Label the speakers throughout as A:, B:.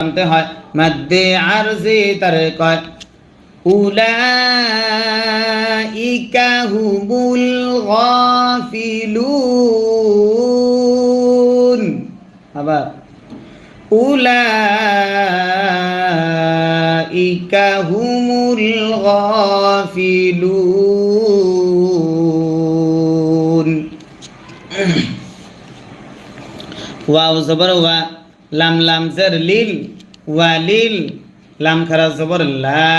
A: টানতে হয় মাদ্দে আরজি তারে কয় উলাইকা হুমুল গাফিলুন। আবার উলাইকা হুমুল গাফিলুন। ওয়াও জবর ওয়া, লাম লাম জের লিল, ওয়ালিল, লাম খারা জবর লা,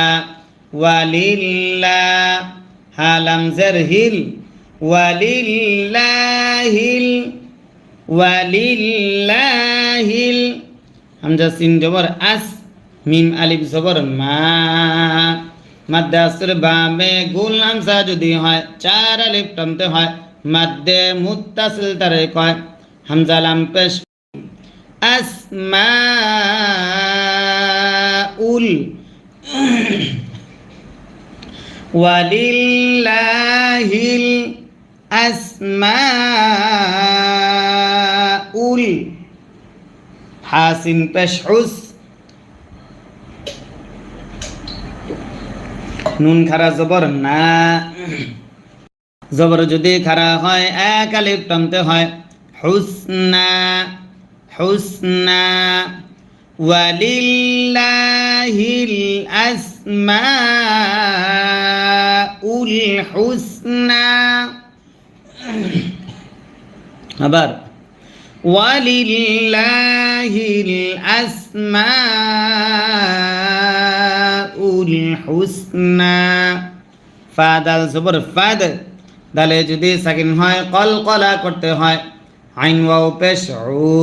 A: ওয়ালিল্লা, হা লাম জের হিল, ওয়ালিল্লাহিল, ওয়ালিল্লাহিল, হামজা সিন জবর আস, মিম আলিফ জবর মা, মাদ্দে আসর বামে গুল হামজা যদি হয় চার আলিফ টানতে হয় মাদ্দে মুত্তাসিল তারে কয় হামজা লাম পেশ আসমাউল। ওয়ালিল্লাহিল আসমাউল, হাসিন পেশ হুস, নুন খারা জবর না, জবর যদি খারা হয় এক আলিফ টানতে হয় হুসনা, হুসনা, ওয়ালিল্লাহিল আসমাউল হুসনা। আবার ওয়ালিল্লাহিল আসমাউল হুসনা। ফা দাল জবর ফাদ, দালে যদি সাকিন হয় কলকলা করতে হয় আইন ওয়াও পেশ উ,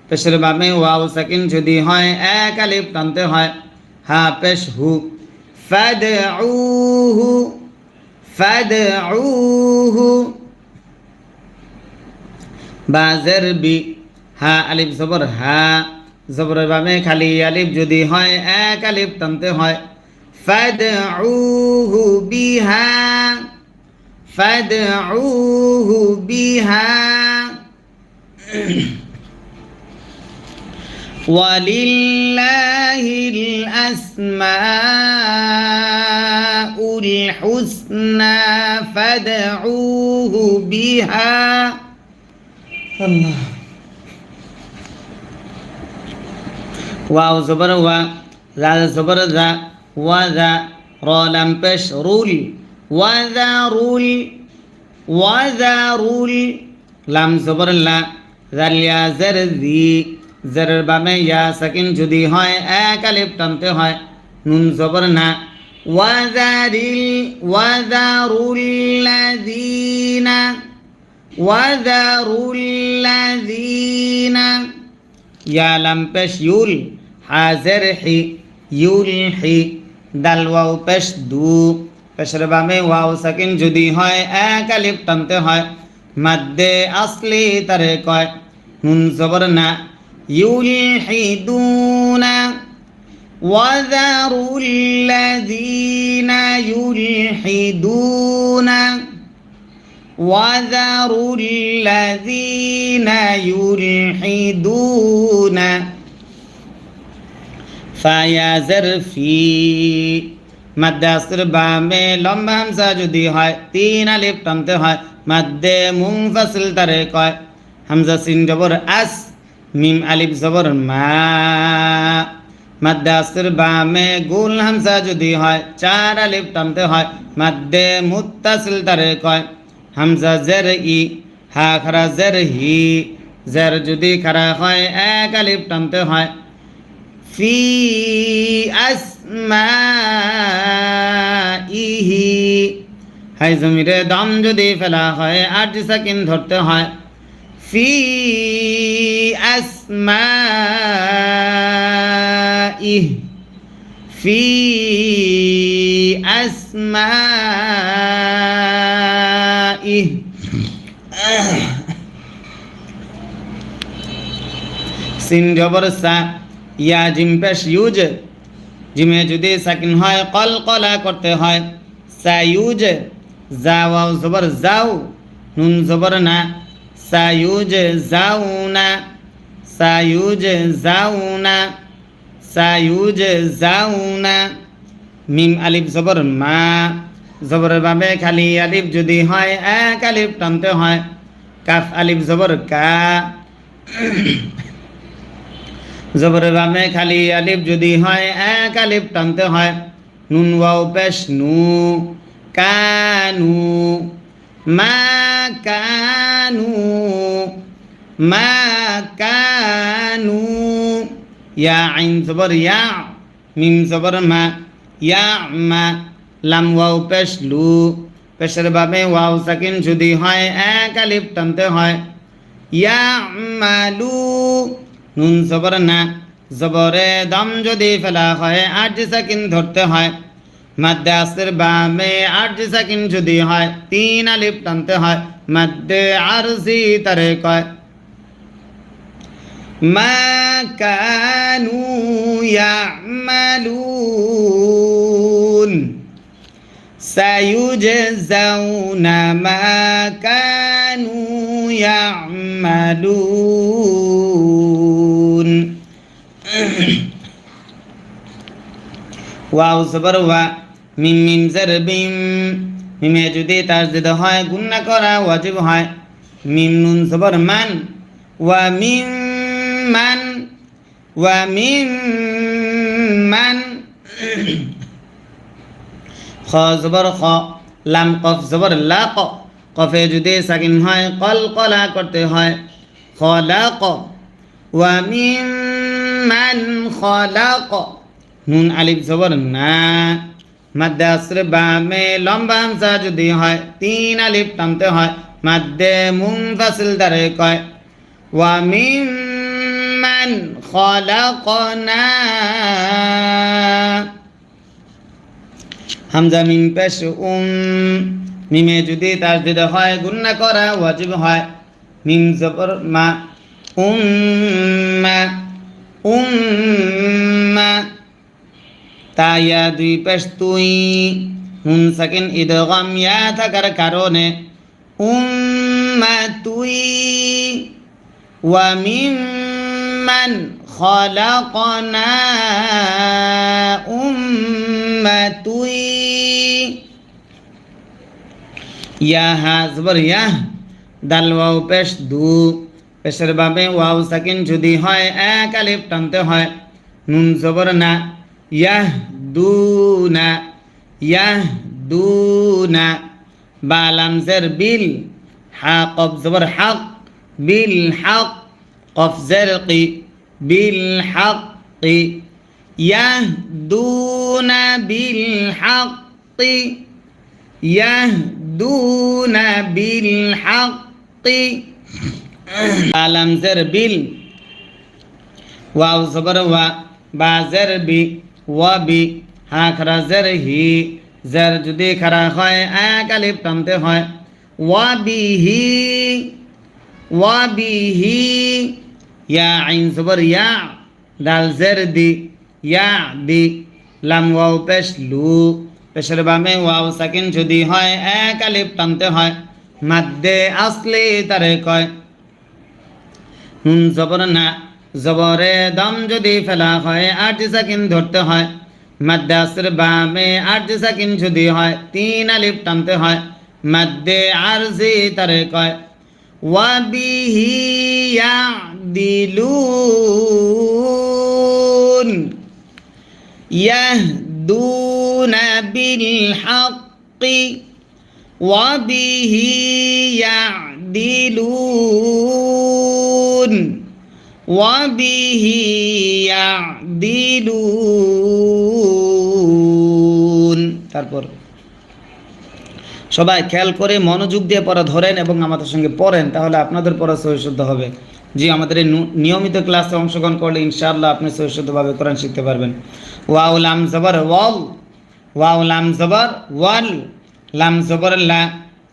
A: পেশের বামে ওয়াও সাকিন যদি হয় এক আলিফ টানতে হয় হা পেশ হু। ফাদউহু, ফাদউহু, বাজের বি, হা আলিফ জবর হা, জবরের বামে খালি আলিফ যদি হয় এক আলিফ টানতে হয় ফাদউহু বিহা, ফাদউহু বিহা। ওয়ালিল্লাহিল আসমাউল হুসনা ফাদউহু বিহা। আল্লাহ। ওয়াও জবর ওয়া, জাল জবর জা, ওয়াজা, র লাম পেশ রুল, ওয়াজারুল, ওয়াজারুল, লাম জবর লা, জাল ইয়া জের জি, জেরের বামে ইয়া সাকিন যদি হয় এক আলিফ টানতে হয় নুন জবর না। ওয়াজারিল, ওয়াজারুল্লাযীনা, ওয়াজারুল্লাযীনা, ইয়া লাম পেশ ইউল, হাজের হি, ইউলহি, দাল ওয়াও পেশ দু, পেশের বামে ওয়াও সাকিন যদি হয় এক আলিফ টানতে হয় মাদ্দে আসলি তারে কয় নুন জবর না। ইউলহিদুনা, ওয়াজারুল্লাযীনা ইউলহিদুনা, ওয়াজারুল্লাযীনা ইউলহিদুনা। ফায়াজের ফি, মাদ্দে আসর বামে লম্বা হামজা যদি হয় তিন আলিফ টানতে হয় মাদ্দে মুনফাসিল তারে কয় হামজা সিন জবর আস, মিম আলিফ জবর মা, মাদ্দে আসর বামে গুল হামজা যদি হয় চার আলিফ টানতে হয় মাদ্দে মুত্তাসিল তারে কয় হামজা জের ই, হা খারা জের হি, জের যদি খারা হয় এক আলিফ টানতে হয় ফি আসমাইহি, হাই জমিরে দম যদি ফেলা হয় আর সাকিন ধরতে হয় ফি আসমাইহি, ফি আসমাইহি। সিন জবর সা, ইয়া জিম পেশ ইউজ, জিমে যদি সাকিন হয় কলকলা করতে হয় সায়ুজ, জা ওয়াও জবর যাও, নুন জবর না, সায়ুজ যাওনা, সায়ুজ যাওনা, সায়ুজজাউনা মিম আলিফ জবর মা জবরের বামে খালি আলিফ যদি হয় এক আলিফ টানতে হয় কাফ আলিফ জবর কা জবরের বামে খালি আলিফ যদি হয় এক আলিফ টানতে হয় নুন ওয়াও পেশ নু কানু মা কানু মা কানু ইয়া আইন জবর ইয়া মিম জবর মা ইয়া মা লাম ওয়াও পেশ লু পেশের বামে ওয়াও সাকিন যদি হয় এক আলিফ টানতে হয় ইয়া মালু নুন জবর না জবরে দম যদি ফেলা হয় আট সাকিন ধরতে হয় মাদ্দে আসর বামে আট সাকিন যদি হয় তিন আলিফ টানতে হয় মাদ্দে আরজি তারে কয় মা কানু ইয়ামালুন সায়ুজজাউনা মা কানু ইয়ামালুন ওয়াও জবর ওয়া মিম মিম জের বিম মিমে যদি তাসদীদ হয় গুণনা করা ওয়াজিব হয় মিম নুন জবর মান ওয়া মিম মান ওয়া মিম মান খ জবর খ লাম কফ জবর লাক কফে যদি সাকিন হয় কলকলা করতে হয় খলাক ওয়া মিম মান খলাক নুন আলিফ জবর না মাদ্দে আসর বামে লম্বা হামজা যদি হয় তিন আলিফ টানতে হয় মাদ্দে মুনফাসিল দ্বারে কয় ওয়া মিম মান খলাকনা হামজা মিম পেশ মিমে যদি তাসদীদ হয় গুণনা করা ওয়াজিব হয় মিম জবর মা উম্মা উম্মা তায়া দুই পেশ তুই নুন সাকিন ইদগাম ইয়া থাকার কারণে উম্মা তুই ওয়া মিম্মান খলাকনা উম্মাতুই ইয়া হা জবর ইয়া দাল ওয়াও পেশ দু পেশের বামে ওয়াও সাকিন যদি হয় এক আলিফ টানতে হয় নুন জবর না ইয়াহদুনা ইয়াহদুনা বা লাম জের বিল হা কফ জবর হক বিল হক কফ জের কি বিল হক ইয়াহদুনা বিল হক ইয়াহদুনা বিল হক লাম জের বিল ওয়াও জবর ওয়া বা জের বি ওয়া বি হা খারা জের হি জের যদি খারা হয় এক আলিফ টানতে হয় ওয়া বিহি ইয়া আইন জবর ইয়া দাল জের দি ইয়া দি লাম ওয়াও পেশ লু পেশের বামে ওয়াও সাকিন যদি হয় এক আলিফ টানতে হয় মাদ্দে আসলি তারে কয় নুন জবর না জবরে দম যদি ফেলা হয় আট সাকিন ধরতে হয় মাদ্দে আসর বামে আট সাকিন যদি হয় তিন আলিফ টানতে হয় মাদ্দে আরজি তারে কয় ওয়া বিহি ইয়াদিলুন ইয়াহদুনা বিল হাক্কি ওয়া বিহি ইয়াদিলুন ওয়াবিহি ইয়াদিলুন তারপর সবাই খেয়াল করে মনোযোগ দিয়ে পড়া ধরেন এবং আমাদের সঙ্গে পড়েন, তাহলে আপনাদের পড়া সহিশুদ্ধ হবে। জি, আমাদের এই নিয়মিত ক্লাসে অংশগ্রহণ করলে ইনশাআল্লাহ আপনি সহিশুদ্ধভাবে কোরআন শিখতে পারবেন। ওয়াও লাম জবর ওয়াল, ওয়াও লাম জবর ওয়াল, লাম জবর লা,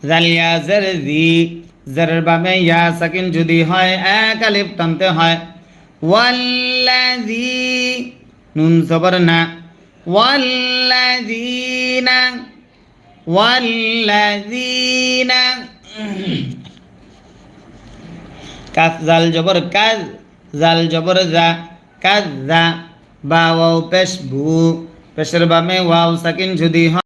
A: জাল ইয়া জের জি, জেরের বামে ইয়া সাকিন যদি হয় এক আলিফ টানতে হয়। ওয়াল্লাযী, নুন জবর না, ওয়াল্লাযীনা, ওয়াল্লাযীনা, কাফ জাল জবর কাজ, জাল জবর জা, কাজ্জা, বা ওয়াও পেশ বু, পেশের বামে ওয়াও সাকিন যদি হয়